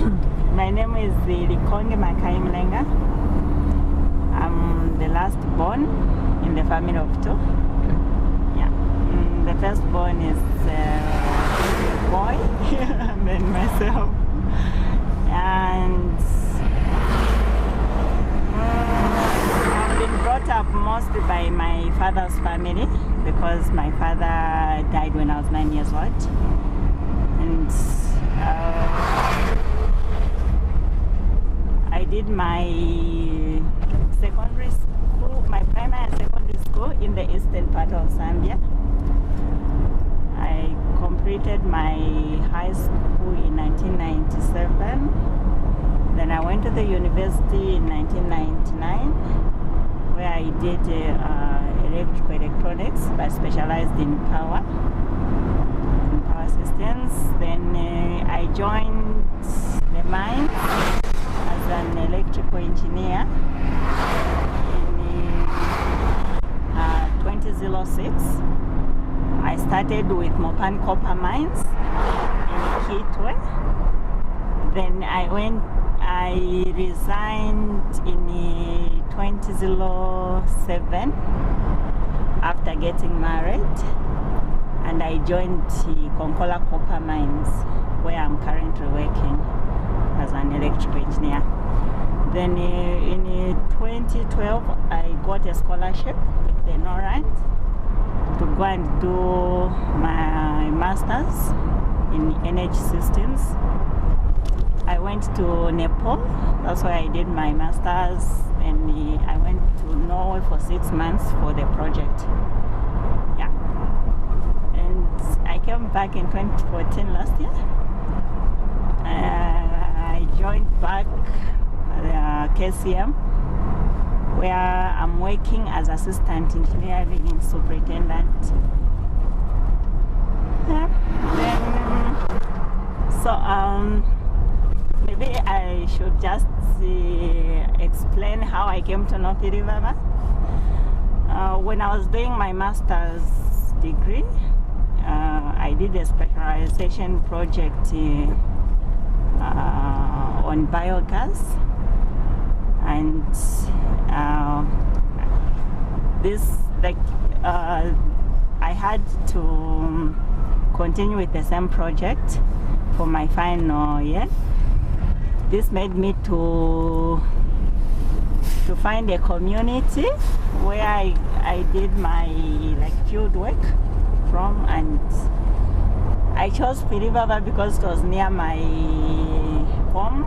My name is Likonge Makai Mulenga. I'm the last born in the family of two. Okay. Yeah. The first born is a boy, and then myself. And I've been brought up mostly by my father's family because my father died when I was 9 years old. And I did my secondary school, my primary and secondary school in the eastern part of Zambia. I completed my high school in 1997. Then I went to the university in 1999, where I did electrical electronics, but specialized in power systems. Then I joined the mines as an electrical engineer in 2006. I started with Mopan Copper Mines in Kitwe. Then I resigned in 2007 after getting married, and I joined Konkola Copper Mines, where I'm currently working as an electrical engineer. Then in 2012, I got a scholarship with the NORAD to go and do my master's in energy systems. I went to Nepal, that's where I did my master's, and I went to Norway for 6 months for the project. Yeah. And I came back in 2014 last year. I joined back KCM, where I'm working as assistant engineering superintendent. Yeah. Then, maybe I should just explain how I came to know Pirivava. When I was doing my master's degree, I did a specialization project on biogas, and I had to continue with the same project for my final year. This made me to find a community where I did my field work from, and I chose Pirivava because it was near my home.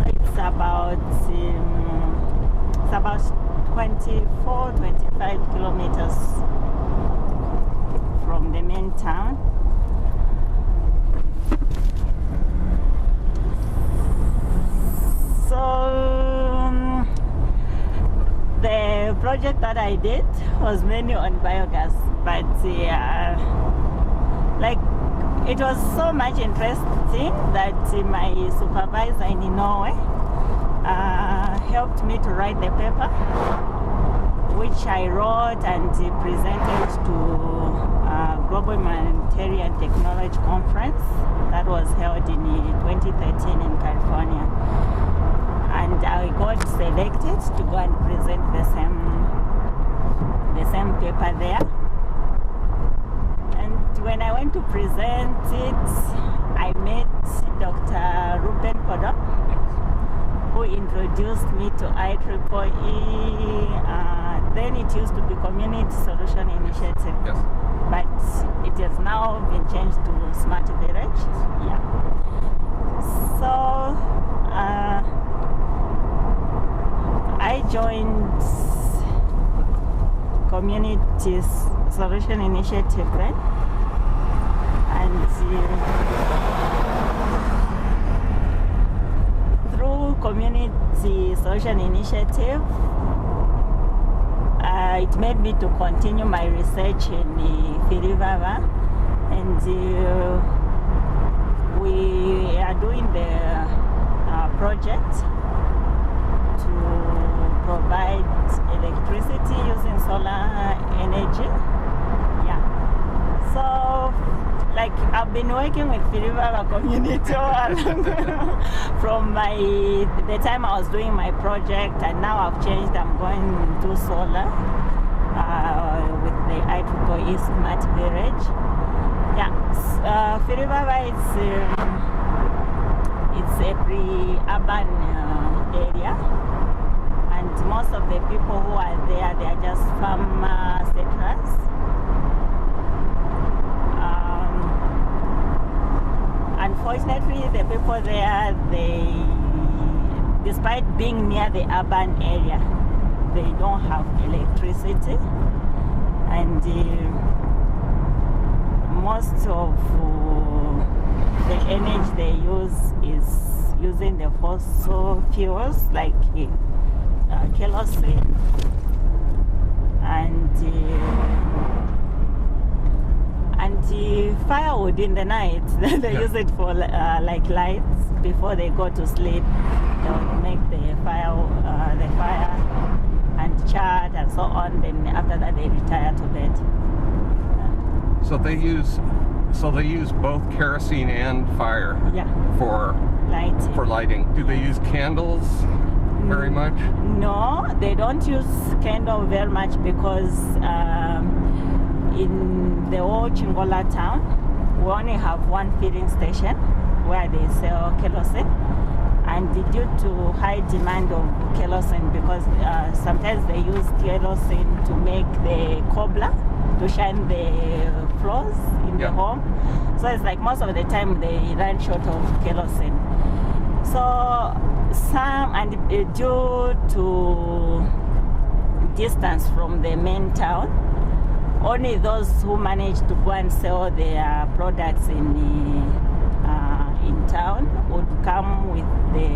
It's about 24-25 kilometers from the main town. So the project that I did was mainly on biogas, but it was so much interesting that my supervisor in Norway helped me to write the paper, which I wrote and presented to Global Humanitarian Technology Conference that was held in 2013 in California. And I got selected to go and present the same paper there. And when I went to present it, I met Dr. Ruben Podom, who introduced me to IEEE. Then it used to be Community Solution Initiative. Yes. But it has now been changed to Smart Village. Yeah. So I joined Community Solution Initiative then, and through Community Solution Initiative, it made me to continue my research in Pirivava, and we are doing the project to provide electricity using solar energy. Yeah. So, I've I've been working with Firivava community all along from the time I was doing my project, and now I've changed. I'm going to solar with the IEEE Smart Village. Yeah, Firivava it's a pre-urban area, and most of the people who are there, they are just farm settlers. Unfortunately, the people there, despite being near the urban area, they don't have electricity, and most of the energy they use is using the fossil fuels like kerosene and firewood in the night. They use it for like lights before they go to sleep. They would make the fire and chat and so on. Then after that, they retire to bed. So they use both kerosene and fire. Yeah. For lighting. Do they use candles very much? No, they don't use candle very much because in the old Chingola town, we only have one filling station where they sell kerosene, and due to high demand of kerosene, because sometimes they use kerosene to make the cobbler to shine the floors in the home. So it's like most of the time they run short of kerosene. So due to distance from the main town, only those who manage to go and sell their products in town would come with the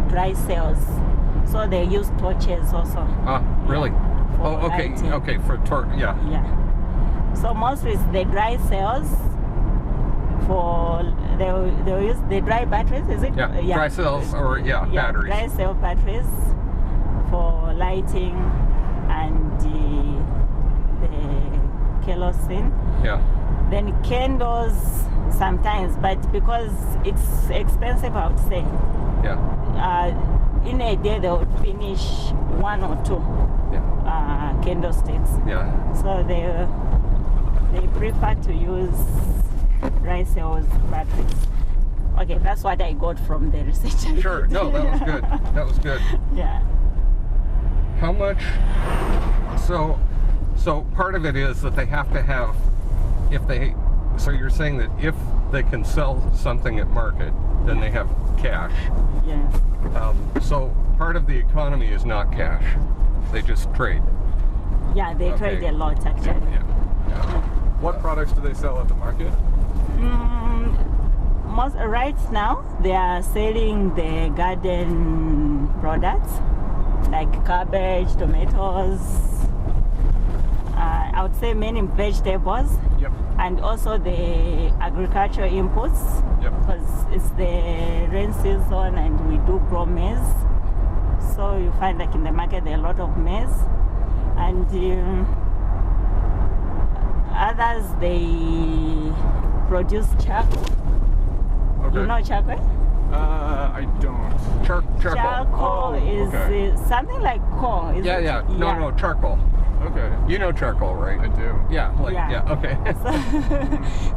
dry sales. So they use torches also. Ah, really? Okay, lighting. Okay, for yeah. Yeah. So mostly it's the dry cells for they'll use the dry batteries, is it? Yeah, dry cells or batteries. Dry cell batteries for lighting and the kerosene. Yeah. Then candles sometimes, but because it's expensive, I would say. Yeah. In a day they would finish 1 or 2 candlesticks. Yeah. So they prefer to use dry cells batteries. Okay, that's what I got from the research. Sure. No, that was good. That was good. Yeah. How much? So part of it is that they have to have, so you're saying that if they can sell something at market, then they have cash. Yeah. So part of the economy is not cash. They just trade. Yeah, they trade a lot actually. Yeah. What products do they sell at the market? Right now, they are selling the garden products like cabbage, tomatoes, I would say many vegetables. Yep. And also the agricultural inputs. Yep. Because it's the rain season and we do grow maize. So you find like in the market there are a lot of maize. And others, they produce charcoal. Okay. You know charcoal? I don't. Charcoal is something like coal. Yeah. No, charcoal. Okay. You know charcoal, right? I do. Yeah. Okay.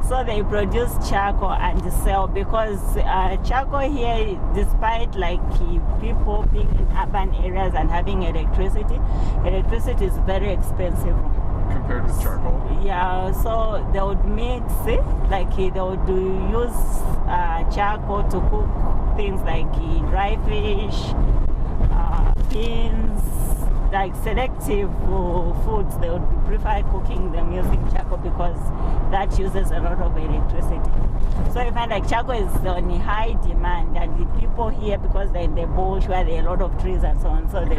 So they produce charcoal and sell, because charcoal here, despite like people being in urban areas and having electricity is very expensive. Compared with charcoal? Yeah, so they would mix it, like they would use charcoal to cook things like dry fish, beans, like selective foods. They would prefer cooking them using charcoal because that uses a lot of electricity. So you find like charcoal is on high demand, and the people here, because they're in the bush where there are a lot of trees and so on, so they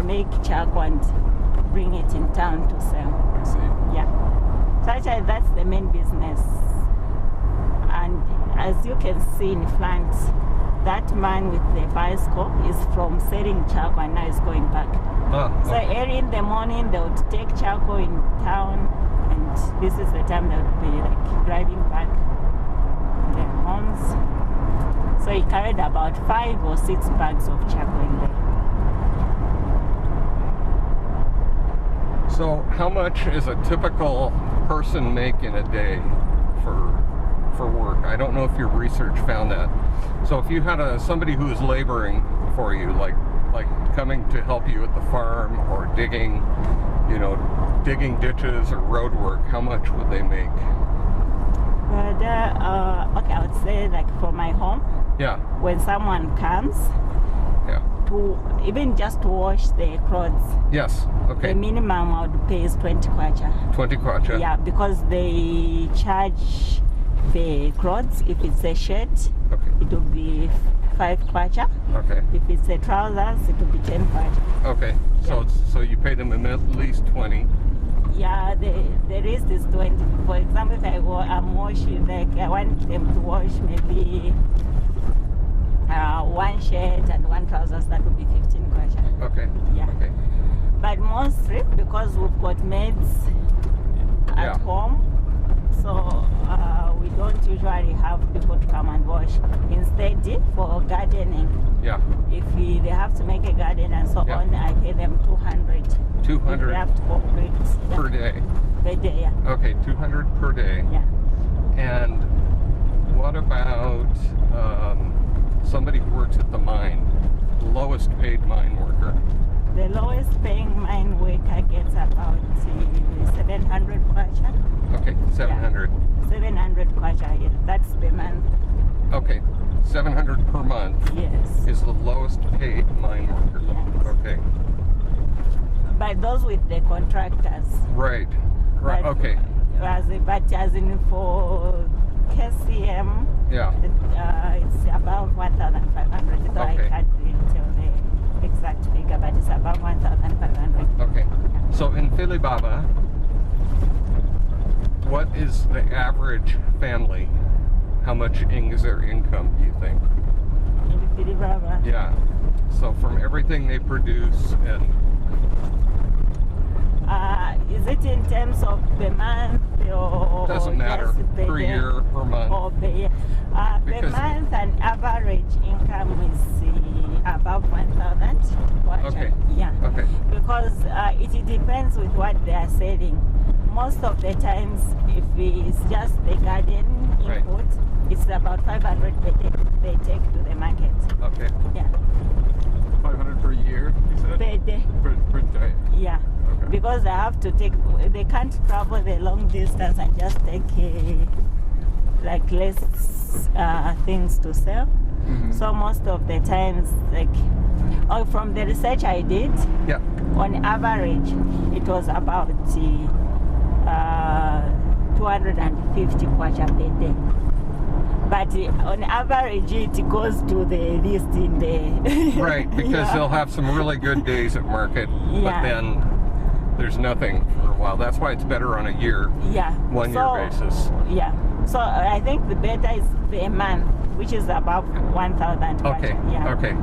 make charcoal and bring it in town to sell. I see. Yeah. So actually that's the main business. And as you can see in front, that man with the bicycle is from selling charcoal and now he's going back. So early in the morning they would take charcoal in town and this is the time they would be like driving back to their homes. So he carried about 5 or 6 bags of charcoal in there. So how much is a typical person make in a day for work? I don't know if your research found that. So if you had somebody who is laboring for you, like coming to help you at the farm or digging ditches or road work, how much would they make? But okay, I would say like for my home, Yeah. when someone comes Yeah. to even just to wash their clothes, Yes. Okay. the minimum I would pay is 20 kwacha. 20 kwacha. Yeah, because they charge the clothes. If it's a shirt, Okay. it will be 5 kwacha. Okay. If it's a trousers, it will be 10 kwacha. Okay. So you pay them at least 20. Yeah, the rest is 20. For example, if I'm washing, like I want them to wash maybe 1 shirt and 1 trousers, that would be 15 kwacha. Okay. Yeah. Okay. But mostly because we've got maids at Yeah. home, so we don't usually have people to come and wash. Instead, for gardening, Yeah. if they have to make a garden and so Yeah. on, I pay them 200. If 200 they have to complete per day. per day. Yeah. Okay, 200 per day. Yeah. And what about somebody who works at the mine, lowest paid mine worker? The lowest paying mine worker gets about 700 kwacha. Okay, 700. 700 kwacha, yeah. That's per month. Okay, 700 per month Yes. is the lowest paid mine worker. Yes. Okay, But those with the contractors. right. Right. But Okay, But as in for KCM, yeah. it's about 1,500. Though Okay. I can't really tell the exact figure, but it's about 1,500. Okay. So in Filibaba, what is the average family? How much is their income, do you think? In the Filibaba. Yeah. So from everything they produce and Is it in terms of per month or doesn't matter, just per day? year, per month. Or per year? Per Because- month, an average income is above 1,000. Okay. Yeah. Okay. Because it depends with what they are selling. Most of the times, if it's just the garden Right. input, it's about 500 per day they take to the market. Okay. Yeah. 500 per year, you said? Per day. Per day. Yeah. Okay. Because they can't travel the long distance and just take like less things to sell. Mhm. So most of the times, from the research I did, Yeah. on average, it was about 250 kwacha per day. But on average, it goes to the list in the... Right, because Yeah. they'll have some really good days at market, but Yeah. then there's nothing for a while. That's why it's better on a year, Yeah. 1 year basis. Yeah. So I think the better is per month, which is about 1,000 kwacha. Okay. Yeah. Okay.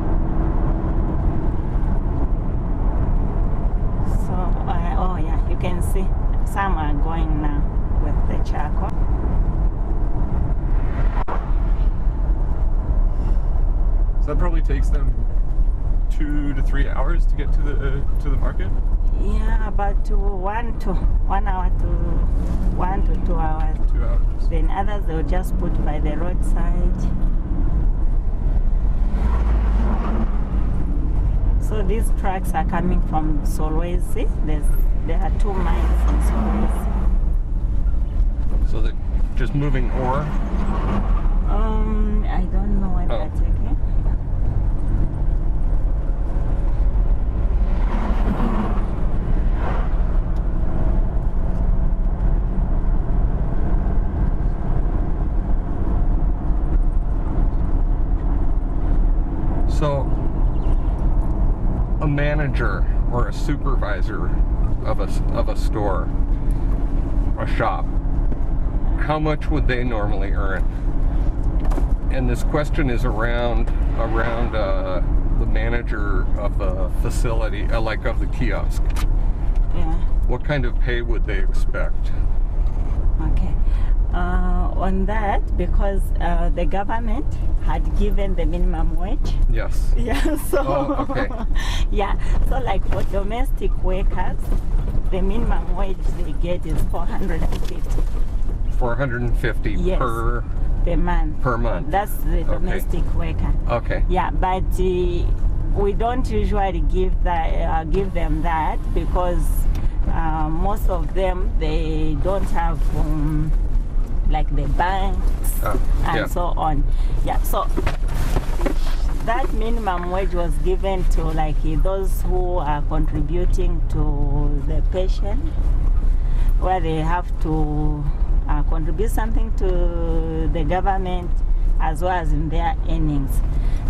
So, oh yeah, you can see some are going now with the charcoal. So that probably takes them 2 to 3 hours to get to the market. Yeah, about 1 hour to 1 to 2 hours. 2 hours. Then others they'll just put by the roadside. So these trucks are coming from Solwezi. There are 2 mines in Solwezi. So they're just moving ore. I don't know what Oh. they're taking. So a manager or a supervisor of a store, a shop, how much would they normally earn? And this question is around the manager of the facility, like of the kiosk. Yeah. What kind of pay would they expect? on that, because the government had given the minimum wage. Yes. Yeah, so Oh, okay. yeah, so like for domestic workers, the minimum wage they get is 450 450 Yes. per month. month. That's the domestic worker. Okay. Yeah, but we don't usually give them that because most of them, they don't have like the banks and yeah. so on. Yeah, so that minimum wage was given to like those who are contributing to the pension, where they have to contribute something to the government as well as in their earnings.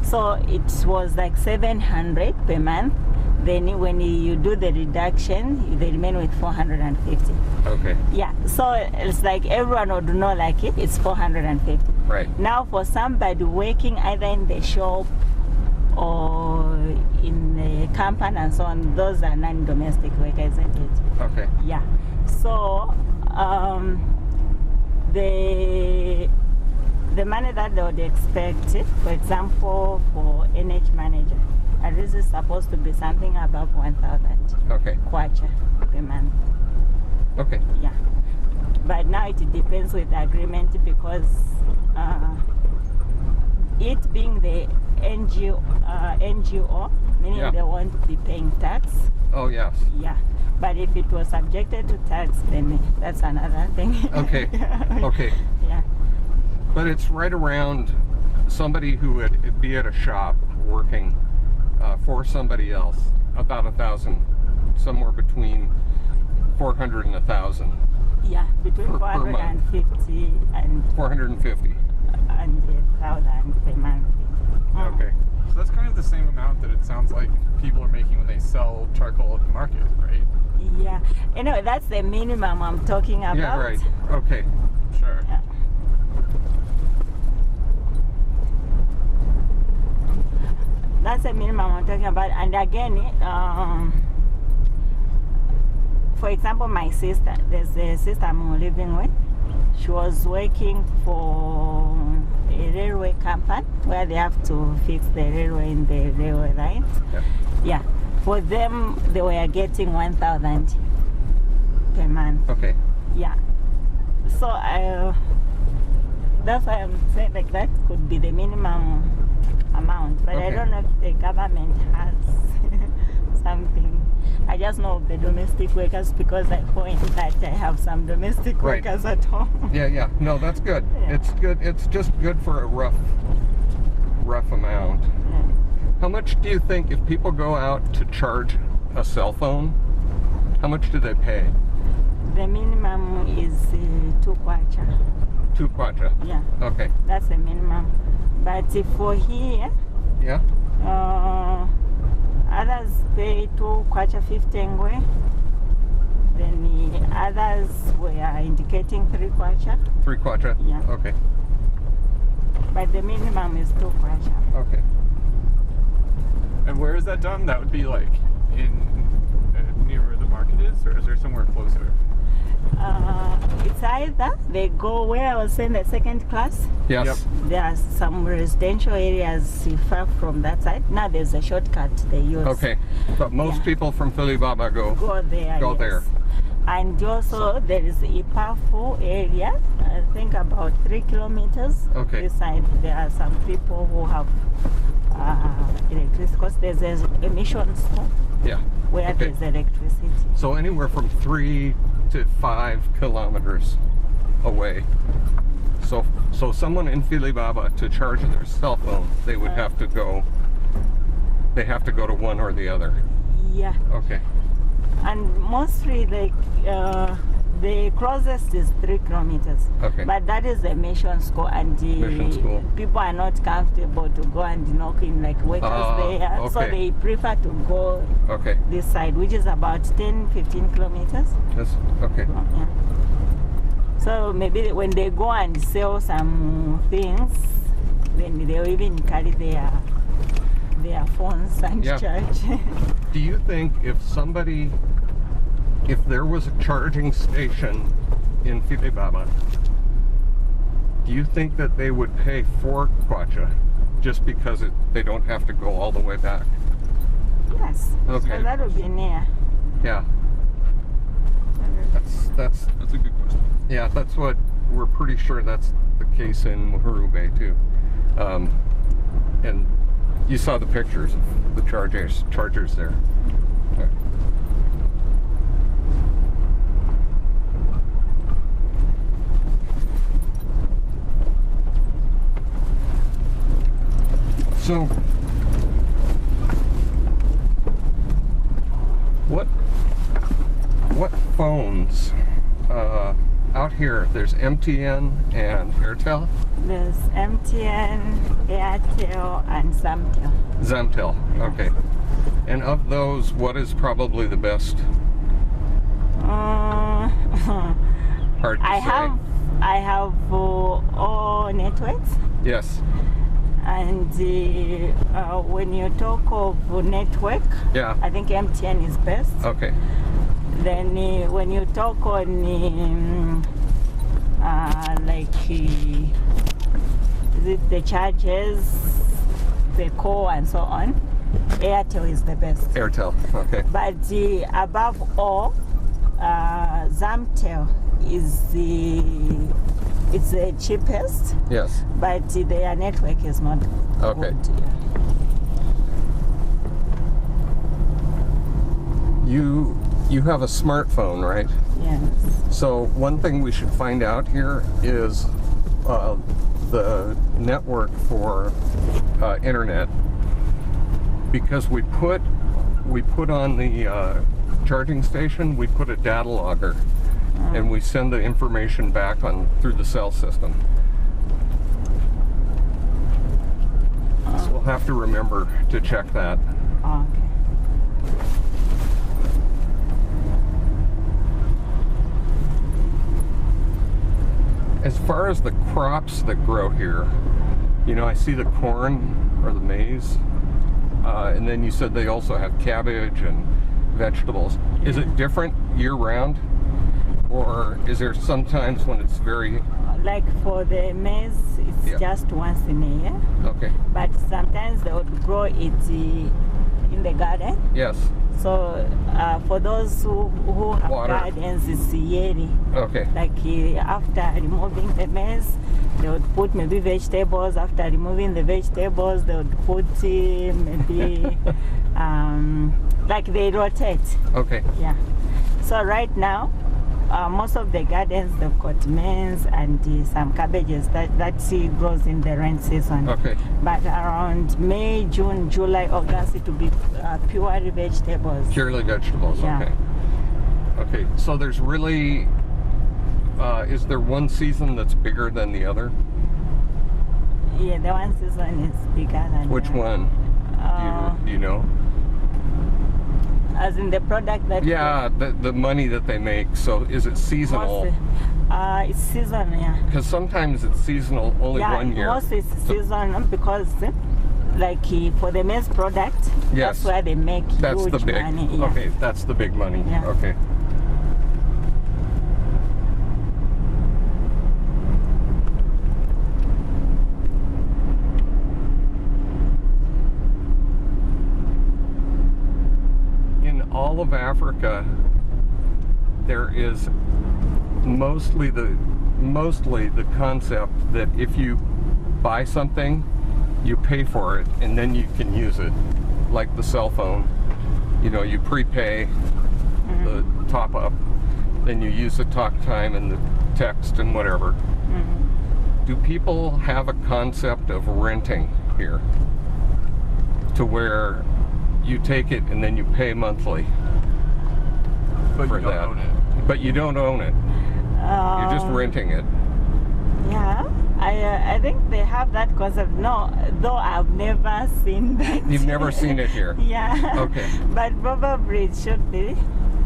So it was like 700 per month. Then when you do the reduction, they remain with 450. Okay. Yeah, so it's like everyone would know like it's 450. Right. Now for somebody working either in the shop or in the company and so on, those are non-domestic workers, isn't it? Okay. Yeah. So the money that they would expect, for example, for NH manager, this is supposed to be something above 1,000 Okay. kwacha per month. Okay. Yeah. But now it depends with the agreement because it being the NGO, meaning Yeah. they won't be paying tax. Oh, yes. Yeah. But if it was subjected to tax, then that's another thing. Okay. Okay. Yeah. But it's right around somebody who would be at a shop working for somebody else, about 1,000, somewhere between 400 and 1,000. Yeah, between Per 450 and 450. 1,000 per month. Okay. So that's kind of the same amount that it sounds like people are making when they sell charcoal at the market, right? Yeah. Anyway, that's the minimum I'm talking about. Yeah, right. Okay. Sure. Yeah. That's the minimum I'm talking about. And again, for example, my sister, there's a sister I'm living with. She was working for a railway company where they have to fix the railway in the railway lines. Yeah. Yeah. For them, they were getting 1,000 per month. Okay. Yeah. So that's why I'm saying like that could be the minimum amount, but I Okay. don't know if the government has something. I just know the domestic workers because I point that I have some domestic Right. workers at home. Yeah, yeah. No, that's good. Yeah. It's good. It's just good for a rough amount. Yeah. How much do you think if people go out to charge a cell phone, how much do they pay? The minimum is 2 kwacha. 2 kwacha. Yeah, Okay. that's the minimum. But for here, Yeah. others pay 2 kwacha 50 ngwe. Then the others were indicating 3 kwacha. 3 kwacha. Yeah. Okay. But the minimum is 2 kwacha. Okay. And where is that done? That would be like in near where the market is, or is there somewhere closer? It's either they go where I was saying the second class. Yes. Yep. There are some residential areas far from that side. Now there's a shortcut they use. Okay. But most Yeah. people from Philly Baba go. Go there. Go yes. there. And also there is Ipafu area. I think about 3 kilometers. Okay. This side there are some people who have electricity because there's a mission store Yeah. where Okay. there's electricity. So anywhere from 3 to 5 kilometers away. So someone in Philly Baba to charge their cell phone, they would have to go. They have to go to one or the other. Yeah. Okay. And mostly like the closest is 3 kilometers. Okay. But that is the mission school, and Mission school. people are not comfortable to go and knock in like workers there. So okay. they prefer to go Okay. this side, which is about 10-15 kilometers. That's okay. Yeah. So maybe when they go and sell some things, then they'll even carry their phones and Yeah. charge. Do you think if there was a charging station in Philly Baba, do you think that they would pay for kwacha just because they don't have to go all the way back? Yes. Okay. So that would be near. Yeah. That's That's a good question. yeah, that's what we're pretty sure that's the case in Muhurube too. And you saw the pictures of the chargers there. Okay. So what phones out here? There's MTN and Airtel. There's MTN, Airtel, and Zamtel. Zamtel. Okay. And of those, what is probably the best? Hard to say. I have all networks. Yes. And when you talk of network, Yeah. I think MTN is best. Okay. Then when you talk on is it the charges, the core and so on, Airtel is the best. Airtel. Okay. But above all, Zamtel is it's the cheapest, Yes. but their network is not Okay. good. Yeah. You have a smartphone, right? Yes. So one thing we should find out here is the network for internet, because we put on the charging station, we put a data logger, and we send the information back through the cell system. So we'll have to remember to check that. Okay. As far as the crops that grow here, I see the corn or the maize, and then you said they also have cabbage and vegetables. Is it different year-round, or is there sometimes when it's very... Like for the maize, it's just once in a year. Okay. But sometimes they would grow it in the garden. Yes. So for those who have Water. gardens, it's yearly. Okay. Like after removing the maize, they would put maybe vegetables. After removing the vegetables, they would put maybe like they rotate. Okay. Yeah. So right now, most of the gardens, they've got maize and some cabbages that seed grows in the rain season. Okay. But around May, June, July, August, it will be purely vegetables. Purely vegetables. Yeah. Okay. Okay. So there's really, is there one season that's bigger than the other? Yeah, the one season is bigger than Which the other. one? Do you know? As in the product that... Yeah, the money that they make. So is it seasonal? It's seasonal, yeah. Because sometimes it's seasonal only Yeah, one year. most it's seasonal because like for the maize product, Yes. that's where they make That's huge the big. money. Yeah. Okay, that's the big money. Yeah. Okay. In all of Africa, there is mostly the concept that if you buy something, you pay for it and then you can use it, like the cell phone. You prepay the top up, then you use the talk time and the text and whatever. Do people have a concept of renting here, to where you take it and then you pay monthly But for you don't that? own it. But you don't own it. You're just renting it. Yeah, I think they have that concept. No, though I've never seen that. You've never seen it here? Yeah. Okay. But probably it should be.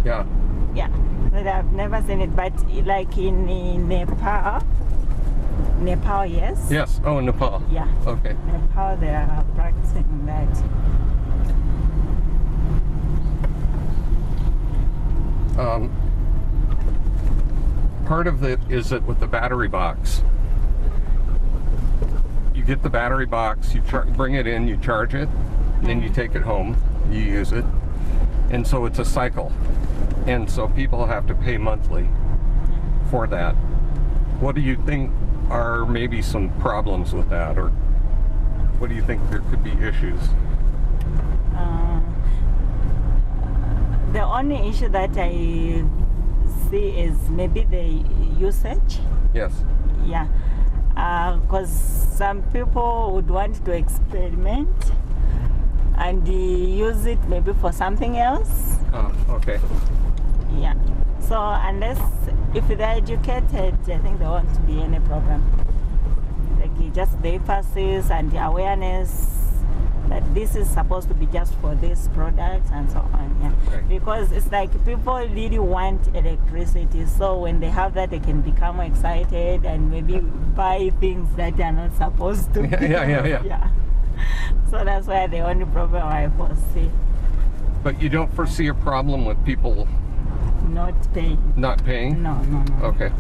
Yeah. Yeah, but I've never seen it. But like in Nepal, yes. Yes. Oh, in Nepal. Yeah. Okay. Nepal, they are practicing that. Part of it is that with the battery box, get the battery box, you bring it in, you charge it, then you take it home, you use it, and so it's a cycle. And so people have to pay monthly for that. What do you think are maybe some problems with that, or what do you think there could be issues? The only issue that I see is maybe the usage. Yes. Yeah, because some people would want to experiment and use it maybe for something else. Oh, okay. Yeah. So unless if they're educated, I think there won't be any problem. Like just the emphasis and the awareness that this is supposed to be just for this product and so on. Yeah. Right. Because it's like people really want electricity, so when they have that, they can become excited and maybe buy things that are not supposed to. Yeah. So that's why the only problem I foresee. But you don't foresee a problem with people Not paying. not paying? No. Okay.